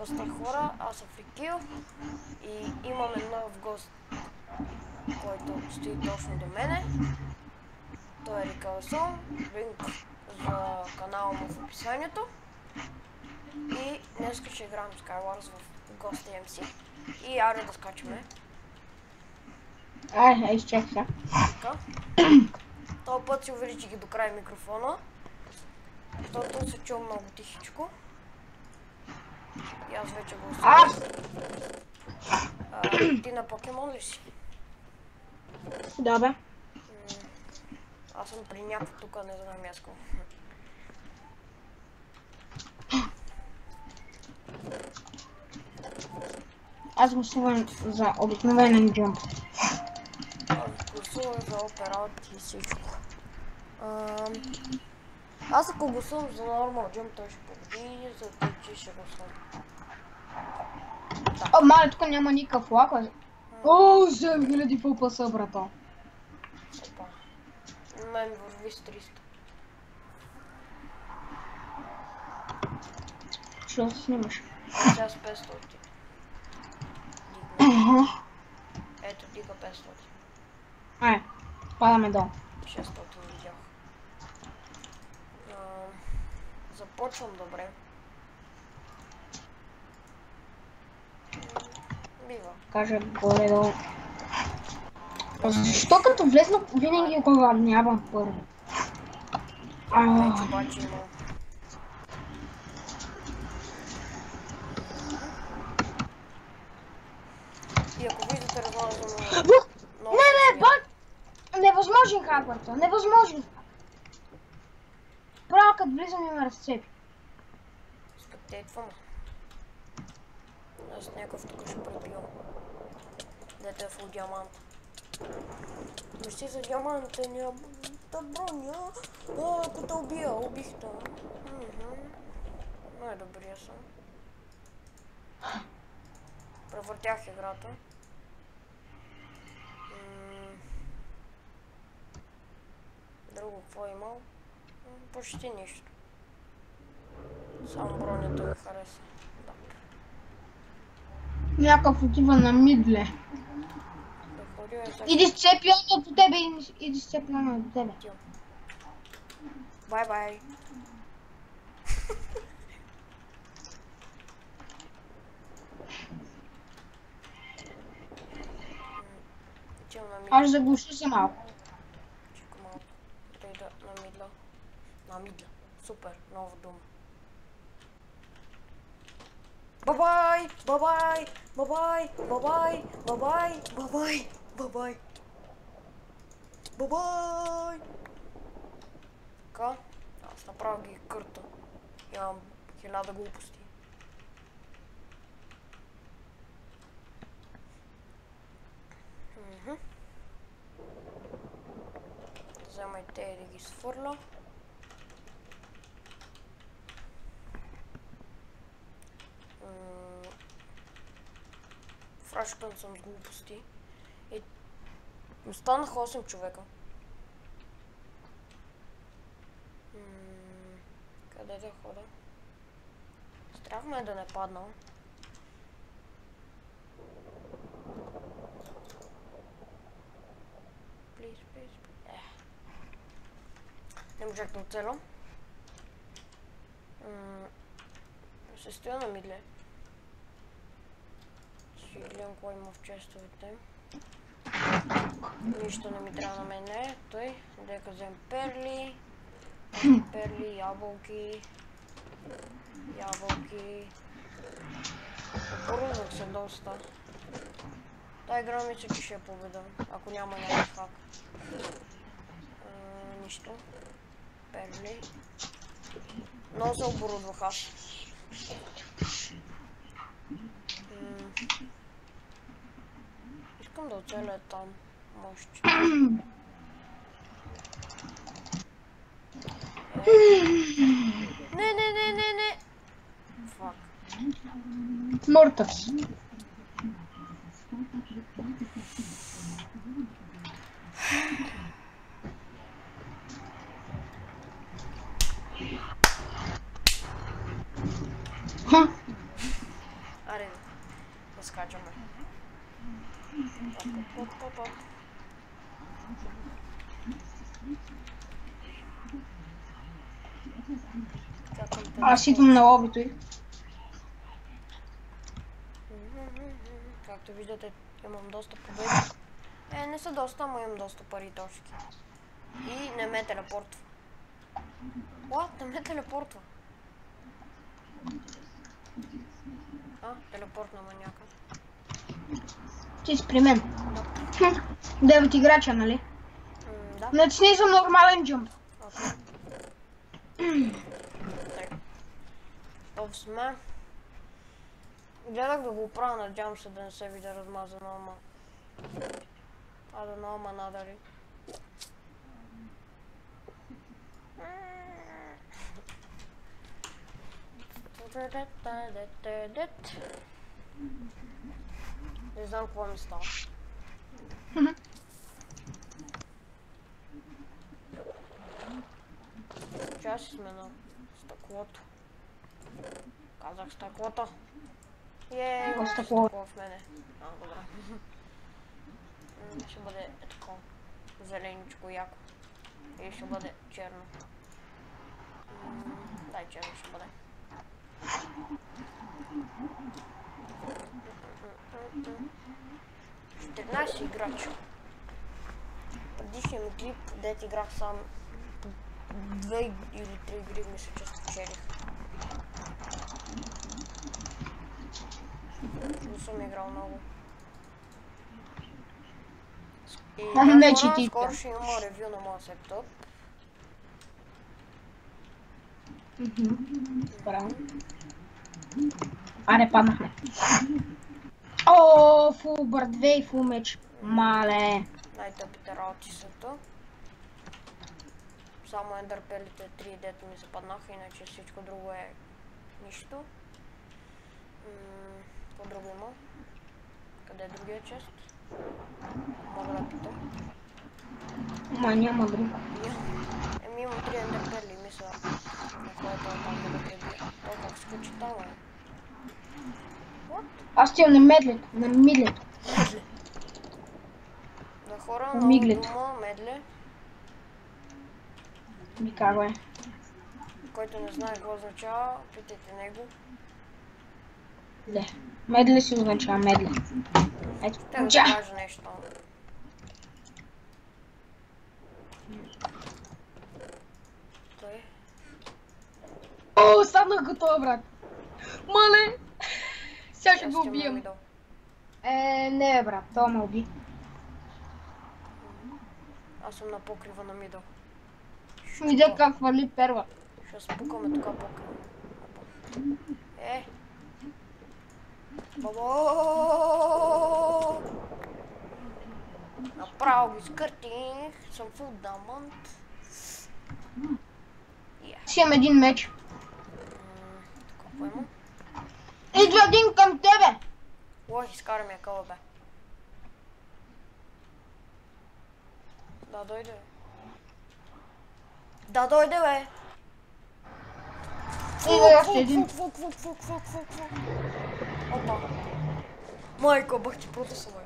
Здрасти хора, аз съм Фрикил и имаме нов гост, който стои точно до мене. Той е Рикалсон, линк за канала му в описанието. И днес ще играем Skywars в Ghost MC. И аре да скачаме. Изчакай сега. Така. Този път си увеличи ги до край микрофона, защото се чува много тихичко. И аз вече го усетих. Ти на покемон ли си? Да, бе. Аз съм при някакво тук, не знам яско. Аз гласувам за обикновен джамп. Аз гласувам за операт и всичко. Аз ако гласувам за нормал джамп, той ще победи, за тъчи ще гласувам. О, мале, тук няма никакъв лак. О, 7000 фулпаса, брато. Опа. Мен върви с 300. Що се снимаш? Сега с 500. Ето, дига 500. Падаме долу. 600 видях. Започвам добре. Бива. Кажа горе-долу. Защо като влезна винаги огранявам първо? Вече обаче има. И ако виждате размазано... Не, бак! Невъзможен хакварта, невъзможен. Право като влизам и ме разцепи. Спектейтвам. Аз някакъв тук ще пребивам. Дето е фул диамант. Мърси за диаманта, няма да броня. Ако те убия, убих те. Най-добрия съм. Превъртях играта. Друго какво имал? Почти нищо. Само бронята ми хареса. Някакъв отива на мидле. Иди сцепионът до тебе, иди сцепионът до тебе. Бай-бай. Аз заглуши се малко. Чека малко. Дойда на мидла. На мидла. Супер, нова дума. Бабай! Бабай! Бабай! Бабай! Бабай! Бабай! Бабай! Бабай! Така. Аз направо ги кърта. Имам 1000 глупости. Вземайте и да ги свърля. Фрашкан съм с глупости. И останаха 8 човека. Къде да хода? Страх ме да не падна. Please. Не можах да оцелям. Ще стоя на мидле. Ще гледам кой има в честовете. Нищо не ми трябва на мене. Той. Дека взем перли. Перли, ябълки. Поръзнах се доста. Та игра мисля, че ще я победа, ако няма някакъв хак. Нищо. Перли. Много се оборудвах аз. Искам да оцеля там. Мощ. Не. Фак. Мортърс. скачаме. Аз идвам на лобито й. Както виждате, имам доста победи. Не са доста, но имам доста пари точки. И не ме телепортва. Не ме телепортва. Телепортна ма някъде. Ти си при мен. 9 играча, нали? Да. Натисни за нормален джъмп. Готов сме. Гледах да го правя, надявам се да не се видя размазано, ама... ама надали. Не знам какво ми става. Чая си сме на стъклото. Казах стъклото. Стъкло в мене. Добре. Ще бъде такова зеленичко яко. Или ще бъде черно. Дай черно ще бъде. Тринайсет играча. Предишния ми клип, дет играх сам 2 или 3 игри, мисля, че спечелих. Не съм играл много. И скоро ще има ревю на моя септоп. Аре, паднахме. О, фул бър 2 и фул меч. Мале. Най-тъпите работи са то. Само ендърпелите 3 дето ми западнаха, иначе всичко друго е нищо. Какво друго има? Къде е другия чест? Мога да питам. Няма друго. Имам 3 ендърпели, мисля, на което е там да го пребия. Толкова как скочи там, Аз тя на медлето, на мидлето. На хора, на дума, медле. Как е? Който не знае какво означава, питайте него. Не. Медле си означава медле. Ето, да кажа нещо. Той. О, станах готова, брат. Мале. Сега ще го убием. Не, брат, това ме уби. Аз съм на покрива на мидъл. Видя как вали перва. Ще спукаме тук покрива. Бабо! Направо го изкъртих. Съм фул дамант. Си имам един меч. Какво има? Идва един към тебе! Ой, изкара ми къла, бе. Да, дойде, бе. Да, дойде, бе. Идва още един. Опа. Майко, бах ти протеса, бе.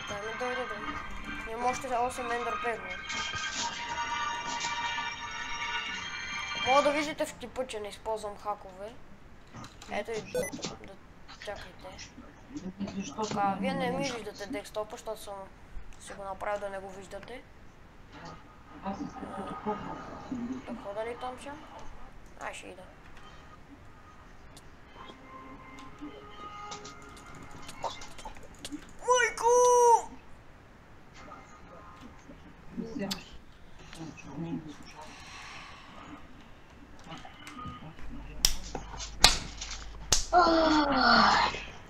Дай ми дойде, бе. Имам още 8 ендърпел, бе. Мога да видите в типа, че не използвам хакове. Ето и да чакайте. Вие не ми виждате декстопа, защото съм си го направил да не го виждате. Да хода ли там ще? Ще ида. Майко!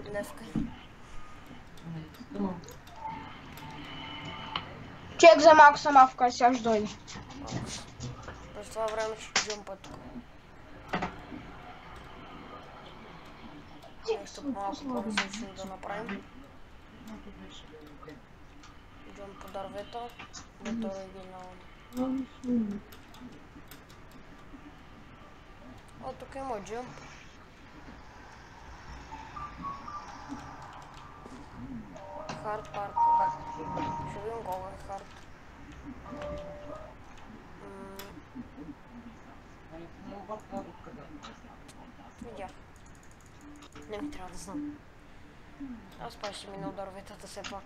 Днеска. Чек за малко съм авка, сега ще дойде. През това време ще джумпа тук. Нещо малко по-различно да направим. Джумп по дървета, дето е оригинално. Тук има джумп. хард паркур. Ще видим колко е хард. Видях. Не ми трябва да знам. Аз пак ще мина от дърветата все пак.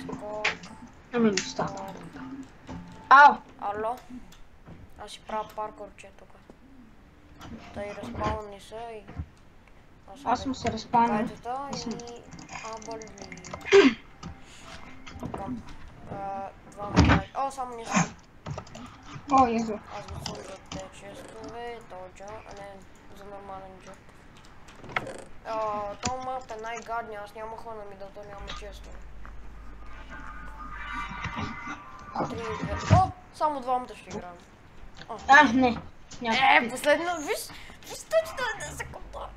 Скок. Ами не става. Ау! Ало? Аз си правя паркурче тук. Тъй разпални са и... Аз съм се разпалнал. Кайтата и... Абали... Към... 2 метра... О, само не съм. О, езо. Аз го съм за те честове, тоджа, а не за нормален джоб. То мап е най-гадния, аз няма хона ми да то няма честове. 3-2... О! Само двамата ще играем. Не. Последно, виж точно една секунда.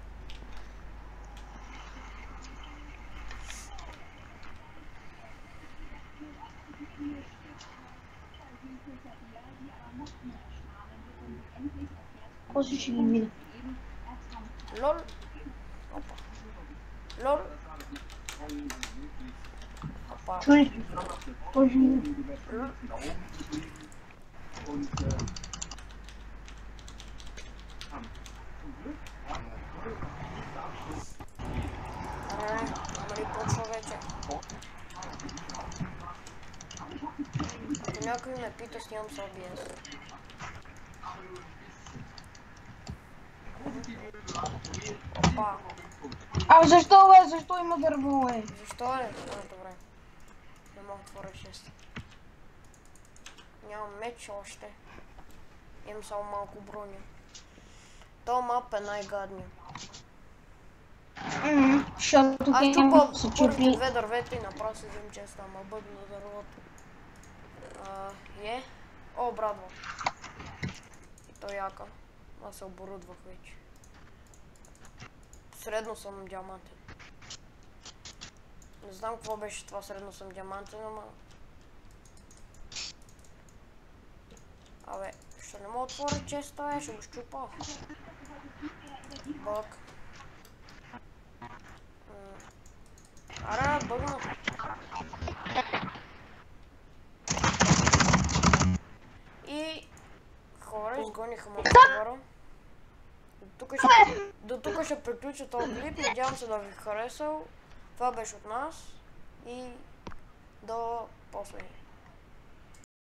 После ще ги видя. Лол. Опа. Лол. Опа. Чуй. После ще ги видя. Ама ли почва вече? Ако някой ме пита, снимам с OBS. Опа. Защо бе? Защо има дърво бе? Защо е? Добре. Не мога да отворя 6. Нямам меч още. Имам само малко броня. То мап е най-гадния. Защото аз тя се чупа чупи. две дървета и направо се взем честа, ама бъгна дървото. О, брадва. И то яка. Аз се оборудвах вече. Средно съм диамантен. Не знам какво беше това средно съм диамантен, ама... Абе, ще не мога да отворя честа, ще го щупа. Бък. Аре, бъгна. И... хора, изгониха ме хора. До тук ще приключа този клип, надявам се да ви е харесал. Това беше от нас и до после.